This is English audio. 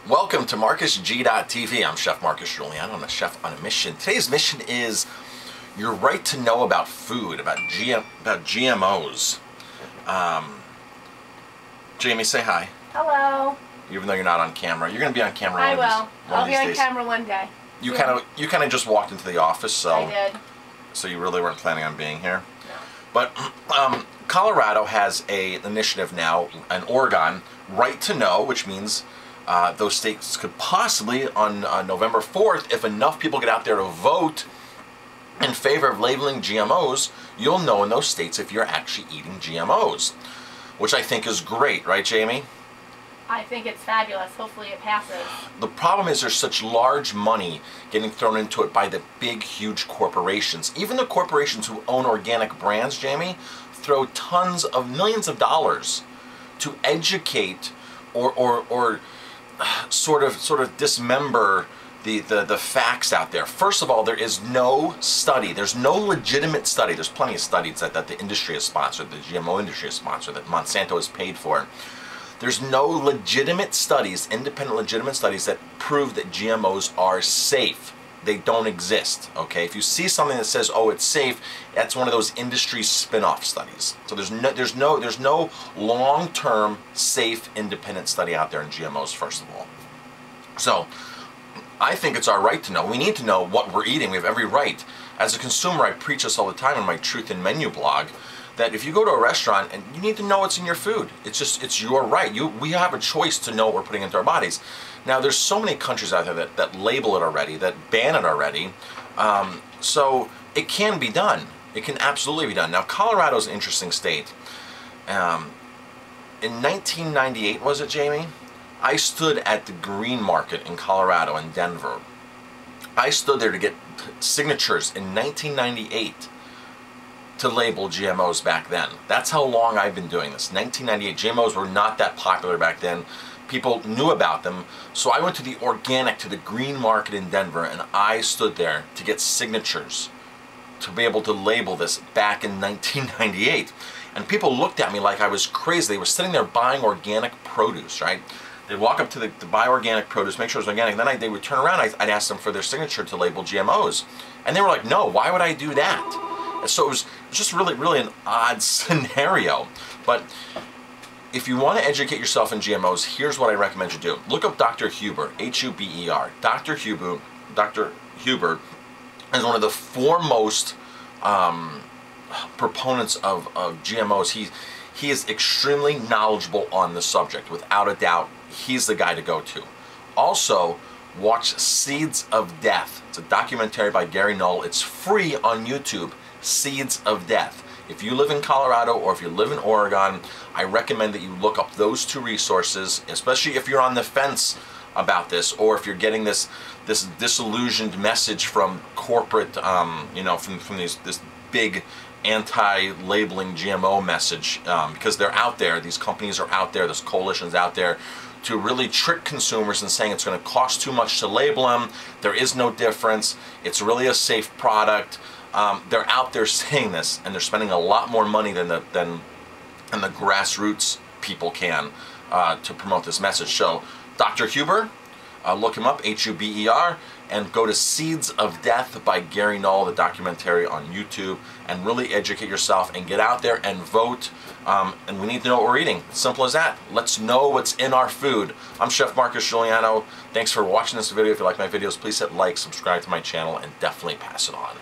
Welcome to MarcusG.TV. I'm Chef Marcus Guiliano. I'm a chef on a mission. Today's mission is your right to know about food, about GMOs. Jamie, say hi. Hello. Even though you're not on camera, you're going to be on camera. I will. I'll be on camera one day. You kind of just walked into the office, so I did. So you really weren't planning on being here. No. But Colorado has an initiative now, in Oregon, Right to Know, which means those states could possibly, on November 4th, if enough people get out there to vote in favor of labeling GMOs, you'll know in those states if you're actually eating GMOs, which I think is great, right, Jamie? I think it's fabulous. Hopefully it passes. The problem is there's such large money getting thrown into it by the big, huge corporations. Even the corporations who own organic brands, Jamie, throw tons of millions of dollars to educate or sort of dismember the facts out there. First of all, there is no study. There's no legitimate study. There's plenty of studies that the industry has sponsored, the GMO industry has sponsored, that Monsanto has paid for. There's no legitimate studies, independent legitimate studies that prove that GMOs are safe. They don't exist, okay? If you see something that says, oh, it's safe, that's one of those industry spin-off studies. So there's no long-term, safe, independent study out there in GMOs, first of all. So I think it's our right to know. We need to know what we're eating. We have every right. As a consumer, I preach this all the time on my Truth in Menu blog, that if you go to a restaurant, and you need to know what's in your food. It's your right. We have a choice to know what we're putting into our bodies. Now, there's so many countries out there that label it already, that ban it already. So it can be done. It can absolutely be done. Now, Colorado's an interesting state. In 1998, was it, Jamie? I stood at the Green Market in Colorado, in Denver. I stood there to get signatures in 1998 to label GMOs back then. That's how long I've been doing this. 1998. GMOs were not that popular back then. People knew about them. So I went to the Green Market in Denver, and I stood there to get signatures to be able to label this back in 1998. And people looked at me like I was crazy. They were sitting there buying organic produce, right? They'd walk up to buy organic produce, make sure it was organic, then they would turn around, I'd ask them for their signature to label GMOs. And they were like, no, why would I do that? So it was just really an odd scenario. But if you want to educate yourself in GMOs, here's what I recommend you do. Look up Dr. Huber, H-U-B-E-R. Dr. Huber is one of the foremost proponents of GMOs. He is extremely knowledgeable on the subject. Without a doubt, he's the guy to go to. Also, watch Seeds of Death. It's a documentary by Gary Knoll. It's free on YouTube. Seeds of Death. If you live in Colorado or if you live in Oregon, I recommend that you look up those two resources, especially if you're on the fence about this, or if you're getting this disillusioned message from corporate, from this big anti-labeling GMO message, because they're out there, these companies are out there, there's coalitions out there to really trick consumers and saying it's going to cost too much to label them, there is no difference, it's really a safe product. They're out there saying this, and they're spending a lot more money than the grassroots people can to promote this message. So, Dr. Huber, look him up, H-U-B-E-R, and go to Seeds of Death by Gary Knoll, the documentary on YouTube, and really educate yourself and get out there and vote. And we need to know what we're eating. Simple as that. Let's know what's in our food. I'm Chef Marcus Guiliano. Thanks for watching this video. If you like my videos, please hit like, subscribe to my channel, and definitely pass it on.